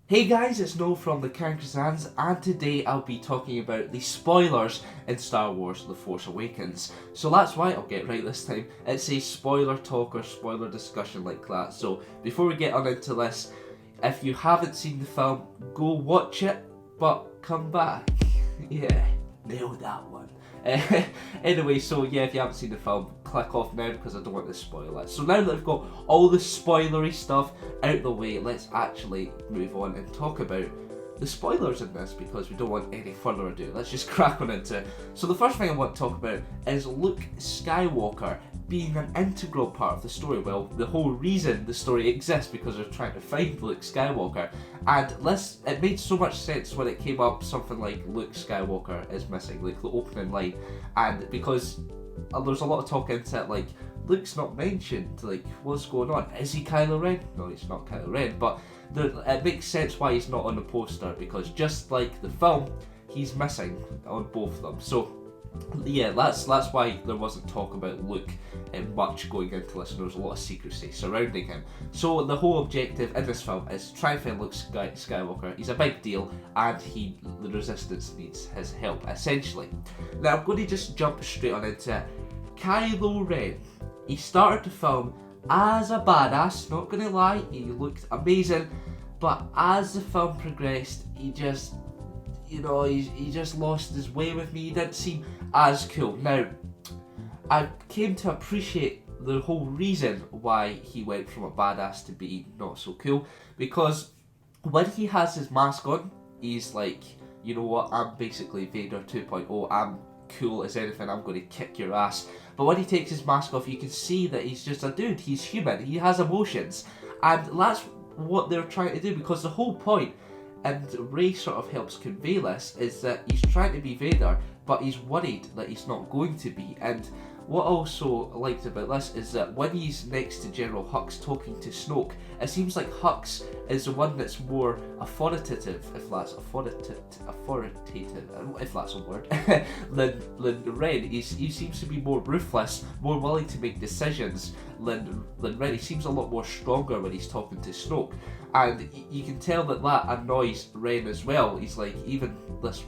Hey guys, it's Noel from the Kankazans, and today I'll be talking about the spoilers in Star Wars The Force Awakens. So that's why I'll get right this time. It's a spoiler talk or spoiler discussion like that. So before we get on into this, if you haven't seen the film, go watch it, but come back. Yeah, nailed that one. Anyway, so yeah, if you haven't seen the film, click off now because I don't want to spoil it. So now that we've got all the spoilery stuff out the way, let's actually move on and talk about the spoilers in this because we don't want any further ado. Let's just crack on into it. So the first thing I want to talk about is Luke Skywalker being an integral part of the story. Well, the whole reason the story exists because they're trying to find Luke Skywalker. And it made so much sense when it came up something like Luke Skywalker is missing, like the opening line. And because there's a lot of talk into it, like, Luke's not mentioned, like, what's going on? Is he Kylo Ren? No, he's not Kylo Ren, but it makes sense why he's not on the poster, because just like the film, he's missing on both of them. So yeah, that's why there wasn't talk about Luke much going into this, and there was a lot of secrecy surrounding him. So the whole objective in this film is to try and find Luke Skywalker. He's a big deal, and the Resistance needs his help, essentially. Now I'm going to just jump straight on into it. Kylo Ren, he started the film as a badass, not gonna lie, he looked amazing, but as the film progressed, he just lost his way with me. He didn't seem as cool. Now, I came to appreciate the whole reason why he went from a badass to be not so cool, because when he has his mask on, he's like, you know what, I'm basically Vader 2.0, I'm cool as anything, I'm going to kick your ass. But when he takes his mask off, you can see that he's just a dude, he's human, he has emotions, and that's what they're trying to do, because the whole point, and Rey sort of helps convey this, is that he's trying to be Vader, but he's worried that he's not going to be. And what I also liked about this is that when he's next to General Hux talking to Snoke, it seems like Hux is the one that's more authoritative, if that's a word, than Ren. He seems to be more ruthless, more willing to make decisions than Ren. He seems a lot more stronger when he's talking to Snoke. And you can tell that annoys Ren as well. He's like, even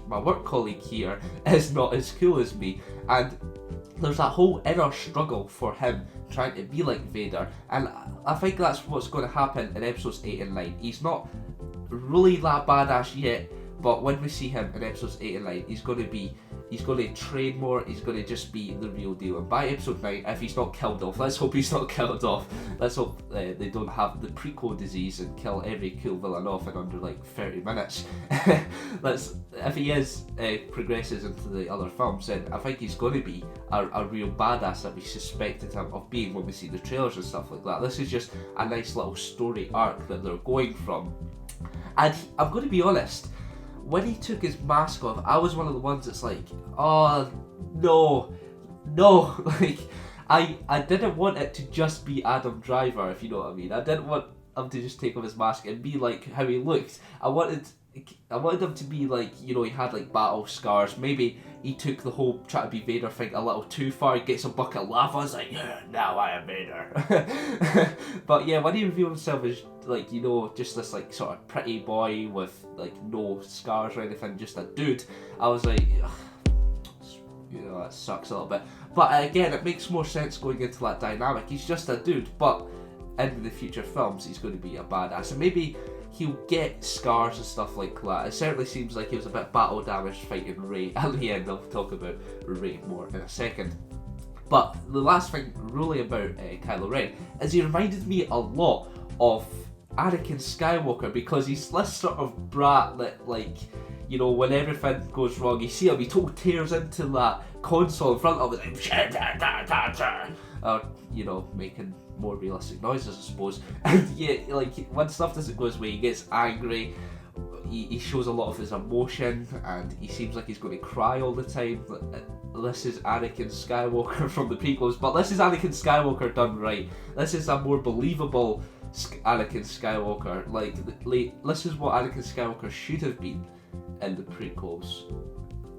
my work colleague here is not as cool as me. And there's that whole inner struggle for him trying to be like Vader. And I think that's what's going to happen in episodes 8 and 9. He's not really that badass yet, but when we see him in episodes 8 and 9, he's going to train more, he's going to just be the real deal. And by episode 9, if he's not killed off, let's hope he's not killed off, let's hope they don't have the prequel disease and kill every cool villain off in under like 30 minutes. If he progresses into the other films, then I think he's going to be a real badass that we suspected him of being when we see the trailers and stuff like that. This is just a nice little story arc that they're going from. And I'm going to be honest, when he took his mask off, I was one of the ones that's like, oh, no, like, I didn't want it to just be Adam Driver, if you know what I mean. I didn't want him to just take off his mask and be like how he looked. I wanted him to be like, he had like battle scars. Maybe he took the whole try to be Vader thing a little too far. He gets a bucket of lava, it's like, yeah, now I am Vader. But yeah, when he revealed himself as like, just this like sort of pretty boy with like no scars or anything, just a dude, I was like, that sucks a little bit. But again, it makes more sense going into that dynamic. He's just a dude, but in the future films, he's going to be a badass. And maybe he'll get scars and stuff like that. It certainly seems like he was a bit battle damaged fighting Rey. At the end, I'll talk about Rey more in a second. But the last thing really about Kylo Ren is he reminded me a lot of Anakin Skywalker, because he's this sort of brat that, like, when everything goes wrong, you see him, he totally tears into that console in front of it, making more realistic noises, I suppose. And yeah, like, when stuff doesn't go his way, he gets angry, he shows a lot of his emotion, and he seems like he's going to cry all the time. This is Anakin Skywalker from the prequels, but this is Anakin Skywalker done right. This is a more believable Anakin Skywalker. Like, this is what Anakin Skywalker should have been in the prequels.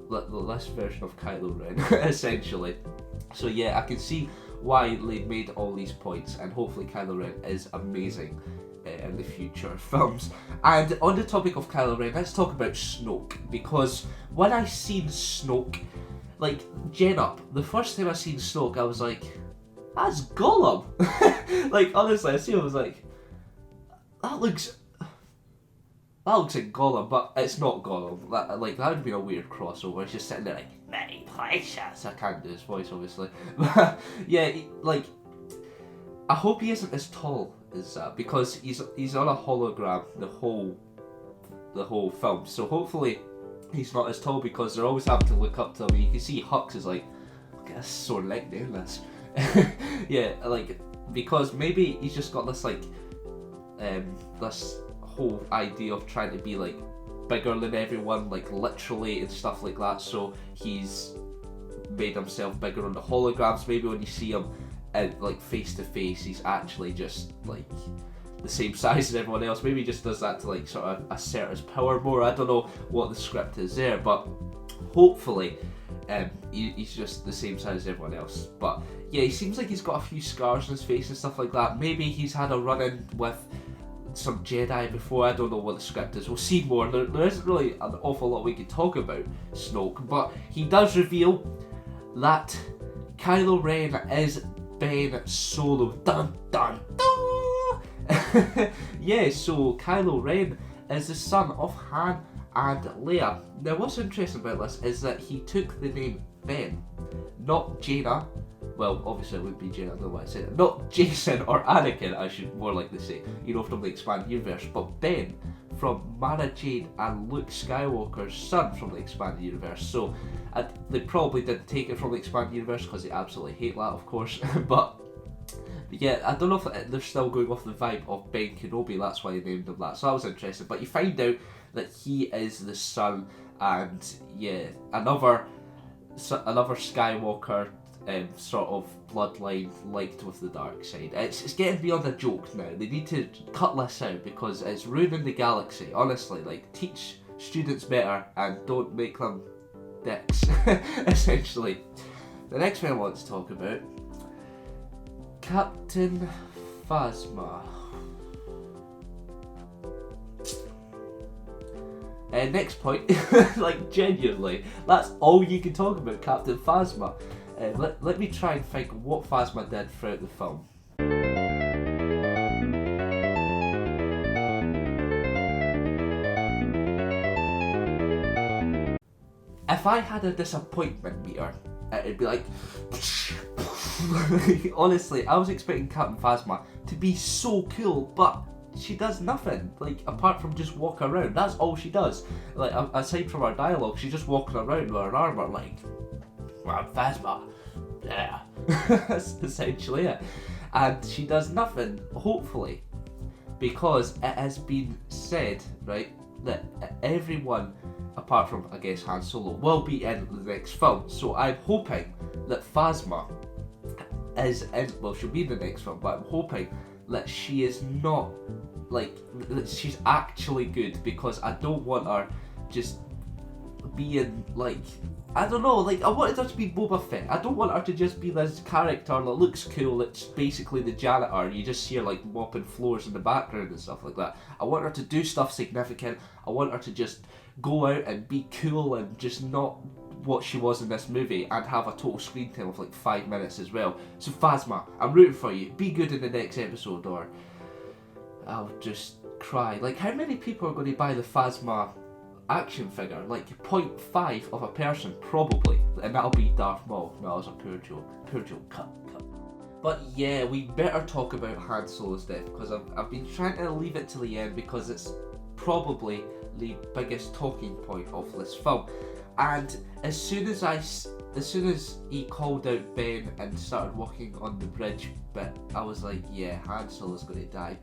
This version of Kylo Ren, essentially. So yeah, I can see why they made all these points, and hopefully Kylo Ren is amazing in the future films. And on the topic of Kylo Ren, let's talk about Snoke, because when I seen Snoke, like, Gen Up, the first time I seen Snoke, I was like, that's Gollum. Like, honestly, I see him, I was like, that looks like Gollum, but it's not Gollum. That would have been a weird crossover. He's just sitting there like, many places. I can't do his voice, obviously. But yeah, I hope he isn't as tall as that, because he's on a hologram the whole film. So hopefully he's not as tall, because they're always having to look up to him. You can see Hux is like, look at this sore neck doing this. Yeah, like, because maybe he's just got this like this whole idea of trying to be like bigger than everyone, like literally and stuff like that. So he's made himself bigger on the holograms. Maybe when you see him like face to face, he's actually just like the same size as everyone else. Maybe he just does that to like sort of assert his power more. I don't know what the script is there, but hopefully he's just the same size as everyone else. But yeah, he seems like he's got a few scars on his face and stuff like that. Maybe he's had a run-in with some Jedi before. I don't know what the script is. We'll see more. There isn't really an awful lot we can talk about Snoke, but he does reveal that Kylo Ren is Ben Solo. Dun dun dun! Yeah, so Kylo Ren is the son of Han and Leia. Now, what's interesting about this is that he took the name Ben, not Jaina. Well, obviously it would be Jaina, I don't know why I said it. Not Jason or Anakin, I should more likely say, from the expanded universe, but Ben from Mara Jade and Luke Skywalker's son from the expanded universe. So they probably didn't take it from the expanded universe because they absolutely hate that, of course. But yeah, I don't know if they're still going off the vibe of Ben Kenobi, that's why they named him that. So that was interesting. But you find out that he is the son, and yeah, another Skywalker sort of bloodline linked with the dark side. It's getting beyond a joke now. They need to cut this out because it's ruining the galaxy. Honestly, like, teach students better and don't make them dicks. Essentially. The next one I want to talk about, Captain Phasma. Next point, like, genuinely, that's all you can talk about, Captain Phasma. Let me try and think what Phasma did throughout the film. If I had a disappointment meter, it'd be like... Honestly, I was expecting Captain Phasma to be so cool, but she does nothing, like, apart from just walk around. That's all she does. Like, aside from her dialogue, she's just walking around with her armour, like, well, Phasma, yeah. That's essentially it. And she does nothing, hopefully, because it has been said, right, that everyone, apart from, I guess, Han Solo, will be in the next film. So I'm hoping that Phasma is in, well, she'll be in the next film, but I'm hoping that she is not, like, that she's actually good, because I don't want her just being, like, I don't know, like, I wanted her to be Boba Fett. I don't want her to just be this character that looks cool, that's basically the janitor. You just see her, like, mopping floors in the background and stuff like that. I want her to do stuff significant. I want her to just go out and be cool and just not what she was in this movie, and have a total screen time of like 5 minutes as well. So Phasma, I'm rooting for you. Be good in the next episode, or I'll just cry. Like, how many people are going to buy the Phasma action figure? Like 0.5 of a person, probably, and that'll be Darth Maul. No, that was a poor joke. Cut. But yeah, we better talk about Han Solo's death, because I've been trying to leave it to the end, because it's probably the biggest talking point of this film. And as soon as he called out Ben and started walking on the bridge bit, I was like, yeah, Han Solo's going to die.